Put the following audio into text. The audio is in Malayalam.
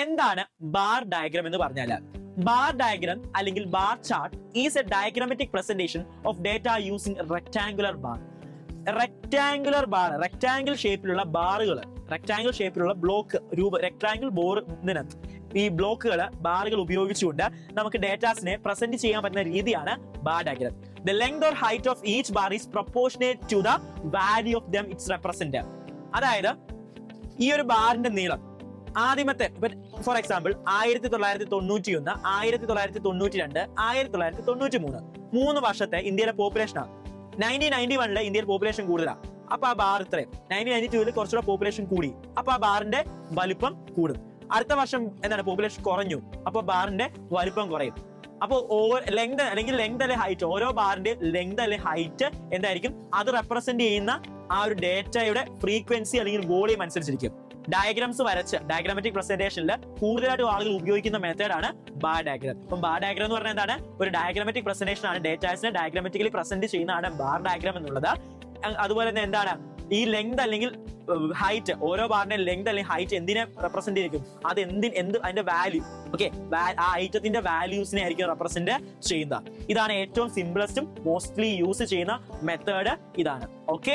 എന്താണ് ബാർ ഡയഗ്രം എന്ന് പറഞ്ഞാൽ? ബാർ ഡയഗ്രം അല്ലെങ്കിൽ bar chart is A diagrammatic presentation of data using rectangular bar. Rectangle ഷേപ്പിലുള്ള ബാറുകൾ, റെക്ടാങ്കിൾ ഷേപ്പിലുള്ള ബ്ലോക്ക് റെക്ടാങ്കിൾ ബോർഡിനകത്ത് ഈ ബ്ലോക്കുകൾ, ബാറുകൾ ഉപയോഗിച്ചുകൊണ്ട് നമുക്ക് ഡേറ്റാസിനെ പ്രസന്റ് ചെയ്യാൻ പറ്റുന്ന രീതിയാണ് bar diagram. The length or height of each bar is proportionate to the value of them it's represent. അതായത് ഈ ഒരു ബാറിന്റെ നീളം ആദ്യമത്തെ ഫോർ എക്സാമ്പിൾ 1991, 1992, 1993 3 വർഷത്തെ ഇന്ത്യയിലെ പോപ്പുലേഷനാണ്. 1991 ഇന്ത്യയിൽ പോപ്പുലേഷൻ കൂടുതലാണ്. അപ്പൊ ആ ബാർ ഇത്രയും. 1992 കുറച്ചുകൂടെ പോപ്പുലേഷൻ കൂടി, അപ്പൊ ആ ബാറിന്റെ വലിപ്പം കൂടും. അടുത്ത വർഷം എന്താണ് പോപ്പുലേഷൻ കുറഞ്ഞു, അപ്പൊ ബാറിന്റെ വലിപ്പം കുറയും. അപ്പോൾ ലെങ്ത് അല്ലെങ്കിൽ ലെങ്ത് അല്ലെ ഹൈറ്റ്, ഓരോ ബാറിന്റെ ലെങ്ത് അല്ലെ ഹൈറ്റ് എന്തായിരിക്കും, അത് റെപ്രസെന്റ് ചെയ്യുന്ന ആ ഒരു ഡേറ്റയുടെ ഫ്രീക്വൻസി അല്ലെങ്കിൽ വോളിയം അനുസരിച്ചിരിക്കും. ഡയഗ്രാംസ് വരച്ച് ഡയഗ്രാമാറ്റിക് പ്രസന്റേഷനിൽ കൂടുതലായിട്ടും ആളുകൾ ഉപയോഗിക്കുന്ന മെത്തേഡാണ് ബാർ ഡയഗ്രാം. അപ്പം ബാർ ഡയഗ്രാം എന്ന് പറഞ്ഞാൽ എന്താണ്? ഒരു ഡയഗ്രാമാറ്റിക് പ്രസന്റേഷൻ ആണ്. ഡേറ്റാസിനെ ഡയഗ്രാമാറ്റിക്കലി പ്രസന്റ് ചെയ്യുന്നതാണ് ബാർ ഡയഗ്രാം എന്നുള്ളത്. അതുപോലെ തന്നെ എന്താണ് ഈ ലെങ്ത് അല്ലെങ്കിൽ ഹൈറ്റ്, ഓരോ ബാറിന്റെ ലെങ്ത് അല്ലെങ്കിൽ ഹൈറ്റ് എന്തിനെ റെപ്രസെന്റ് ചെയ്യും, അത് അതിന്റെ വാല്യൂ, ഓക്കെ, ആ ഐറ്റത്തിന്റെ വാല്യൂസിനെ ആയിരിക്കും റെപ്രസെന്റ് ചെയ്യുന്നത്. ഇതാണ് ഏറ്റവും സിംപിളസ്റ്റും മോസ്റ്റ്ലി യൂസ് ചെയ്യുന്ന മെത്തേഡ് ഇതാണ്. ഓക്കെ.